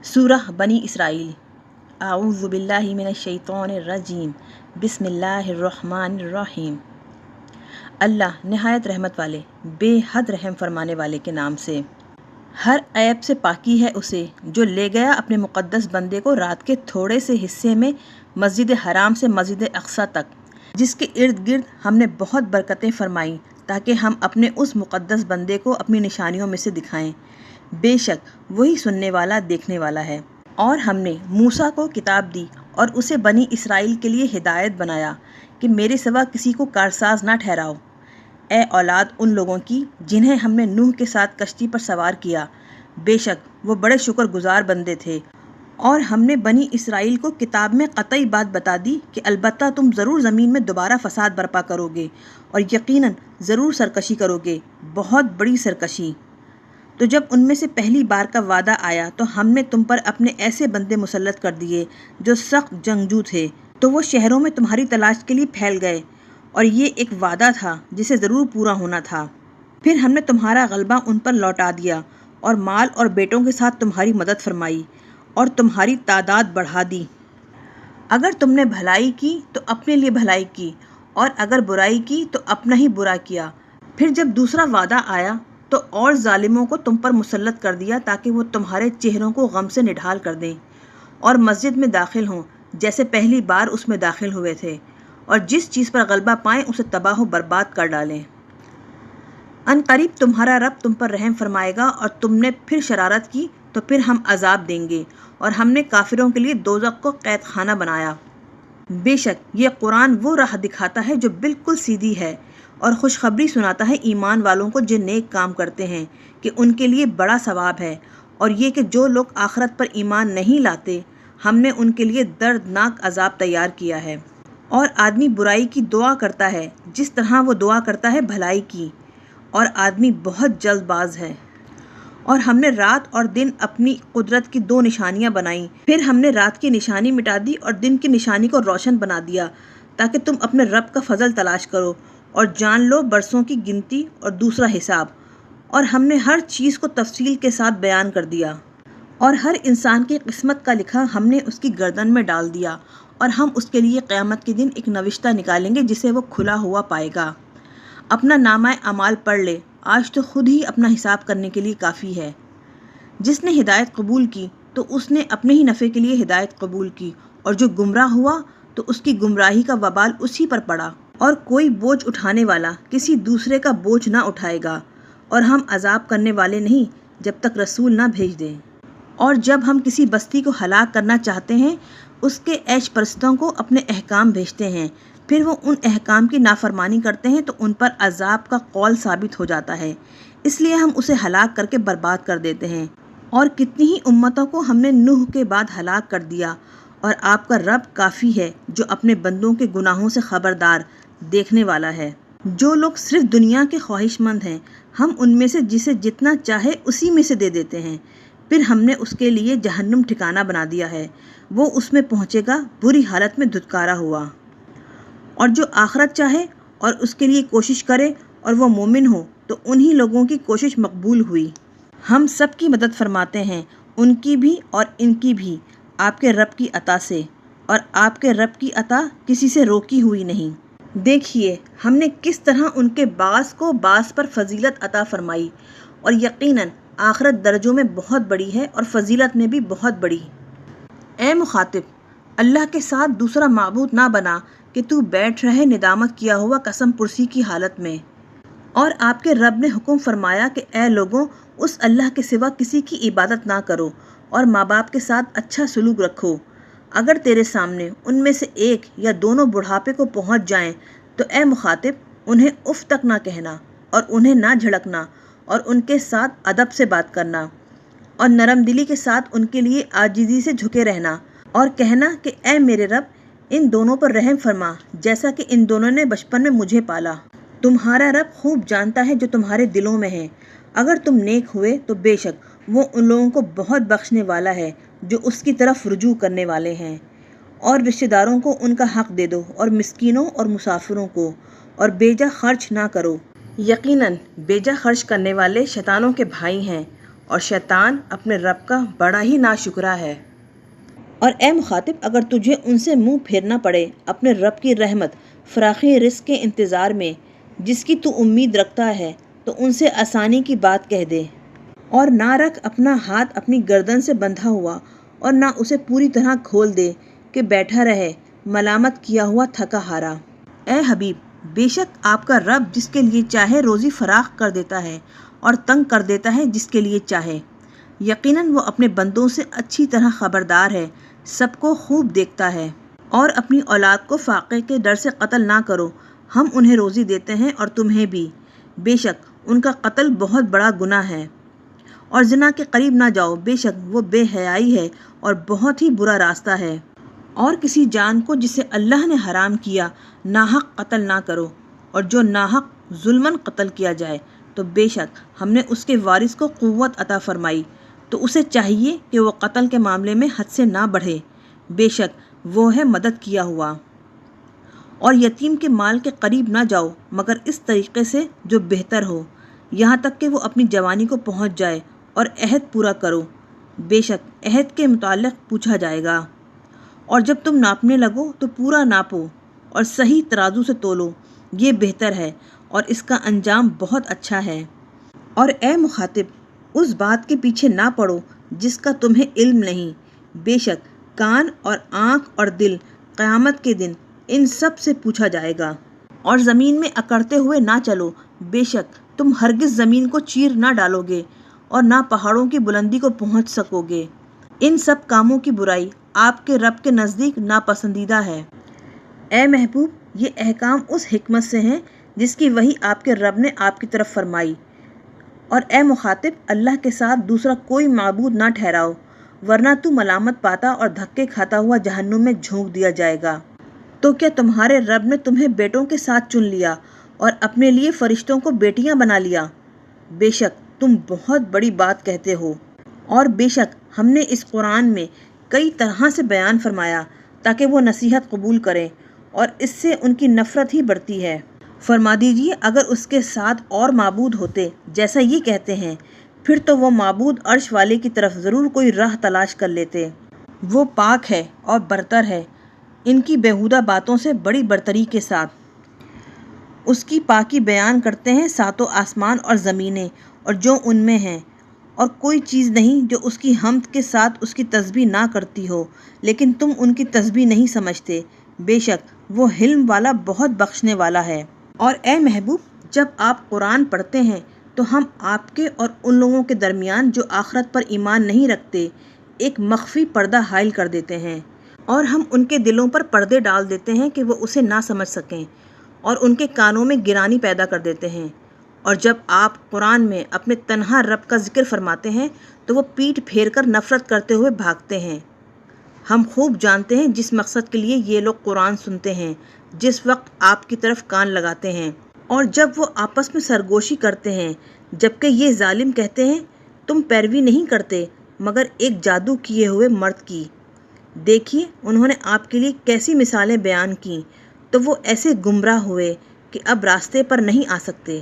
سورہ بنی اسرائیل۔ اعوذ باللہ من الشیطان الرجیم، بسم اللہ الرحمن الرحیم۔ اللہ نہایت رحمت والے، بے حد رحم فرمانے والے کے نام سے۔ ہر عیب سے پاکی ہے اسے جو لے گیا اپنے مقدس بندے کو رات کے تھوڑے سے حصے میں مسجد حرام سے مسجد اقصیٰ تک، جس کے ارد گرد ہم نے بہت برکتیں فرمائیں تاکہ ہم اپنے اس مقدس بندے کو اپنی نشانیوں میں سے دکھائیں۔ بے شک وہی سننے والا دیکھنے والا ہے۔ اور ہم نے موسیٰ کو کتاب دی اور اسے بنی اسرائیل کے لیے ہدایت بنایا کہ میرے سوا کسی کو کارساز نہ ٹھہراؤ، اے اولاد ان لوگوں کی جنہیں ہم نے نوح کے ساتھ کشتی پر سوار کیا، بے شک وہ بڑے شکر گزار بندے تھے۔ اور ہم نے بنی اسرائیل کو کتاب میں قطعی بات بتا دی کہ البتہ تم ضرور زمین میں دوبارہ فساد برپا کرو گے اور یقیناً ضرور سرکشی کرو گے، بہت بڑی سرکشی۔ تو جب ان میں سے پہلی بار کا وعدہ آیا تو ہم نے تم پر اپنے ایسے بندے مسلط کر دیے جو سخت جنگجو تھے، تو وہ شہروں میں تمہاری تلاش کے لیے پھیل گئے، اور یہ ایک وعدہ تھا جسے ضرور پورا ہونا تھا۔ پھر ہم نے تمہارا غلبہ ان پر لوٹا دیا اور مال اور بیٹوں کے ساتھ تمہاری مدد فرمائی اور تمہاری تعداد بڑھا دی۔ اگر تم نے بھلائی کی تو اپنے لیے بھلائی کی، اور اگر برائی کی تو اپنا ہی برا کیا۔ پھر جب دوسرا وعدہ آیا تو اور ظالموں کو تم پر مسلط کر دیا تاکہ وہ تمہارے چہروں کو غم سے نڈھال کر دیں اور مسجد میں داخل ہوں جیسے پہلی بار اس میں داخل ہوئے تھے، اور جس چیز پر غلبہ پائیں اسے تباہ و برباد کر ڈالیں۔ ان قریب تمہارا رب تم پر رحم فرمائے گا، اور تم نے پھر شرارت کی تو پھر ہم عذاب دیں گے، اور ہم نے کافروں کے لیے دوزخ کو قید خانہ بنایا۔ بے شک یہ قرآن وہ راہ دکھاتا ہے جو بالکل سیدھی ہے، اور خوشخبری سناتا ہے ایمان والوں کو جو نیک کام کرتے ہیں کہ ان کے لیے بڑا ثواب ہے، اور یہ کہ جو لوگ آخرت پر ایمان نہیں لاتے ہم نے ان کے لیے دردناک عذاب تیار کیا ہے۔ اور آدمی برائی کی دعا کرتا ہے جس طرح وہ دعا کرتا ہے بھلائی کی، اور آدمی بہت جلد باز ہے۔ اور ہم نے رات اور دن اپنی قدرت کی دو نشانیاں بنائیں، پھر ہم نے رات کی نشانی مٹا دی اور دن کی نشانی کو روشن بنا دیا تاکہ تم اپنے رب کا فضل تلاش کرو اور جان لو برسوں کی گنتی اور دوسرا حساب۔ اور ہم نے ہر چیز کو تفصیل کے ساتھ بیان کر دیا، اور ہر انسان کی قسمت کا لکھا ہم نے اس کی گردن میں ڈال دیا، اور ہم اس کے لیے قیامت کے دن ایک نوشتہ نکالیں گے جسے وہ کھلا ہوا پائے گا۔ اپنا نامہ اعمال پڑھ لے، آج تو خود ہی اپنا حساب کرنے کے لیے کافی ہے۔ جس نے ہدایت قبول کی تو اس نے اپنے ہی نفع کے لیے ہدایت قبول کی، اور جو گمراہ ہوا تو اس کی گمراہی کا وبال اسی پر پڑا۔ اور کوئی بوجھ اٹھانے والا کسی دوسرے کا بوجھ نہ اٹھائے گا، اور ہم عذاب کرنے والے نہیں جب تک رسول نہ بھیج دیں۔ اور جب ہم کسی بستی کو ہلاک کرنا چاہتے ہیں اس کے عیش پرستوں کو اپنے احکام بھیجتے ہیں، پھر وہ ان احکام کی نافرمانی کرتے ہیں تو ان پر عذاب کا قول ثابت ہو جاتا ہے، اس لیے ہم اسے ہلاک کر کے برباد کر دیتے ہیں۔ اور کتنی ہی امتوں کو ہم نے نوح کے بعد ہلاک کر دیا، اور آپ کا رب کافی ہے جو اپنے بندوں کے گناہوں سے خبردار دیکھنے والا ہے۔ جو لوگ صرف دنیا کے خواہش مند ہیں ہم ان میں سے جسے جتنا چاہے اسی میں سے دے دیتے ہیں، پھر ہم نے اس کے لیے جہنم ٹھکانہ بنا دیا ہے، وہ اس میں پہنچے گا بری حالت میں دھتکارا ہوا۔ اور جو آخرت چاہے اور اس کے لیے کوشش کرے اور وہ مومن ہو تو انہی لوگوں کی کوشش مقبول ہوئی۔ ہم سب کی مدد فرماتے ہیں، ان کی بھی اور ان کی بھی، آپ کے رب کی عطا سے، اور آپ کے رب کی عطا کسی سے روکی ہوئی نہیں۔ دیکھیے ہم نے کس طرح ان کے بعض کو بعض پر فضیلت عطا فرمائی، اور یقیناً آخرت درجوں میں بہت بڑی ہے اور فضیلت میں بھی بہت بڑی۔ اے مخاطب، اللہ کے ساتھ دوسرا معبود نہ بنا کہ تو بیٹھ رہے ندامت کیا ہوا قسم پرسی کی حالت میں۔ اور آپ کے رب نے حکم فرمایا کہ اے لوگوں، اس اللہ کے سوا کسی کی عبادت نہ کرو، اور ماں باپ کے ساتھ اچھا سلوک رکھو۔ اگر تیرے سامنے ان میں سے ایک یا دونوں بڑھاپے کو پہنچ جائیں تو اے مخاطب انہیں اف تک نہ کہنا، اور انہیں نہ جھڑکنا، اور ان کے ساتھ ادب سے بات کرنا، اور نرم دلی کے ساتھ ان کے لیے عاجزی سے جھکے رہنا، اور کہنا کہ اے میرے رب ان دونوں پر رحم فرما جیسا کہ ان دونوں نے بچپن میں مجھے پالا۔ تمہارا رب خوب جانتا ہے جو تمہارے دلوں میں ہے۔ اگر تم نیک ہوئے تو بے شک وہ ان لوگوں کو بہت بخشنے والا ہے جو اس کی طرف رجوع کرنے والے ہیں۔ اور رشتہ داروں کو ان کا حق دے دو، اور مسکینوں اور مسافروں کو، اور بیجا خرچ نہ کرو۔ یقیناً بیجا خرچ کرنے والے شیطانوں کے بھائی ہیں، اور شیطان اپنے رب کا بڑا ہی ناشکرا ہے۔ اور اے مخاطب، اگر تجھے ان سے منہ پھیرنا پڑے اپنے رب کی رحمت فراخی رزق کے انتظار میں جس کی تو امید رکھتا ہے، تو ان سے آسانی کی بات کہہ دے، اور نہ رکھ اپنا ہاتھ اپنی گردن سے بندھا ہوا، اور نہ اسے پوری طرح کھول دے کہ بیٹھا رہے ملامت کیا ہوا تھکا ہارا۔ اے حبیب، بے شک آپ کا رب جس کے لیے چاہے روزی فراخ کر دیتا ہے اور تنگ کر دیتا ہے جس کے لیے چاہے۔ یقیناً وہ اپنے بندوں سے اچھی طرح خبردار ہے، سب کو خوب دیکھتا ہے۔ اور اپنی اولاد کو فاقے کے ڈر سے قتل نہ کرو، ہم انہیں روزی دیتے ہیں اور تمہیں بھی، بے شک ان کا قتل بہت بڑا گناہ ہے۔ اور زنا کے قریب نہ جاؤ، بے شک وہ بے حیائی ہے اور بہت ہی برا راستہ ہے۔ اور کسی جان کو جسے اللہ نے حرام کیا ناحق قتل نہ کرو، اور جو ناحق ظلماً قتل کیا جائے تو بے شک ہم نے اس کے وارث کو قوت عطا فرمائی، تو اسے چاہیے کہ وہ قتل کے معاملے میں حد سے نہ بڑھے، بے شک وہ ہے مدد کیا ہوا۔ اور یتیم کے مال کے قریب نہ جاؤ مگر اس طریقے سے جو بہتر ہو، یہاں تک کہ وہ اپنی جوانی کو پہنچ جائے، اور عہد پورا کرو، بے شک عہد کے متعلق پوچھا جائے گا۔ اور جب تم ناپنے لگو تو پورا ناپو اور صحیح ترازو سے تولو، یہ بہتر ہے اور اس کا انجام بہت اچھا ہے۔ اور اے مخاطب، اس بات کے پیچھے نہ پڑو جس کا تمہیں علم نہیں، بے شک کان اور آنکھ اور دل قیامت کے دن ان سب سے پوچھا جائے گا۔ اور زمین میں اکڑتے ہوئے نہ چلو، بے شک تم ہرگز زمین کو چیر نہ ڈالو گے اور نہ پہاڑوں کی بلندی کو پہنچ سکو گے۔ ان سب کاموں کی برائی آپ کے رب کے نزدیک ناپسندیدہ ہے۔ اے محبوب، یہ احکام اس حکمت سے ہیں جس کی وحی آپ کے رب نے آپ کی طرف فرمائی۔ اور اے مخاطب، اللہ کے ساتھ دوسرا کوئی معبود نہ ٹھہراؤ، ورنہ تو ملامت پاتا اور دھکے کھاتا ہوا جہنم میں جھونک دیا جائے گا۔ تو کیا تمہارے رب نے تمہیں بیٹوں کے ساتھ چن لیا اور اپنے لیے فرشتوں کو بیٹیاں بنا لیا؟ بے شک تم بہت بڑی بات کہتے ہو۔ اور بے شک ہم نے اس قرآن میں کئی طرح سے بیان فرمایا تاکہ وہ نصیحت قبول کریں، اور اس سے ان کی نفرت ہی بڑھتی ہے۔ فرما دیجئے اگر اس کے ساتھ اور معبود ہوتے جیسا یہ کہتے ہیں، پھر تو وہ معبود عرش والے کی طرف ضرور کوئی راہ تلاش کر لیتے۔ وہ پاک ہے اور برتر ہے ان کی بیہودہ باتوں سے بڑی برتری کے ساتھ۔ اس کی پاکی بیان کرتے ہیں ساتوں آسمان اور زمینیں اور جو ان میں ہیں، اور کوئی چیز نہیں جو اس کی حمد کے ساتھ اس کی تسبیح نہ کرتی ہو، لیکن تم ان کی تسبیح نہیں سمجھتے، بے شک وہ حلم والا بہت بخشنے والا ہے۔ اور اے محبوب، جب آپ قرآن پڑھتے ہیں تو ہم آپ کے اور ان لوگوں کے درمیان جو آخرت پر ایمان نہیں رکھتے ایک مخفی پردہ حائل کر دیتے ہیں، اور ہم ان کے دلوں پر پردے ڈال دیتے ہیں کہ وہ اسے نہ سمجھ سکیں، اور ان کے کانوں میں گرانی پیدا کر دیتے ہیں۔ اور جب آپ قرآن میں اپنے تنہا رب کا ذکر فرماتے ہیں تو وہ پیٹھ پھیر کر نفرت کرتے ہوئے بھاگتے ہیں۔ ہم خوب جانتے ہیں جس مقصد کے لیے یہ لوگ قرآن سنتے ہیں جس وقت آپ کی طرف کان لگاتے ہیں، اور جب وہ آپس میں سرگوشی کرتے ہیں، جبکہ یہ ظالم کہتے ہیں تم پیروی نہیں کرتے مگر ایک جادو کیے ہوئے مرد کی۔ دیکھیے انہوں نے آپ کے لیے کیسی مثالیں بیان کیں، تو وہ ایسے گمراہ ہوئے کہ اب راستے پر نہیں آ سکتے۔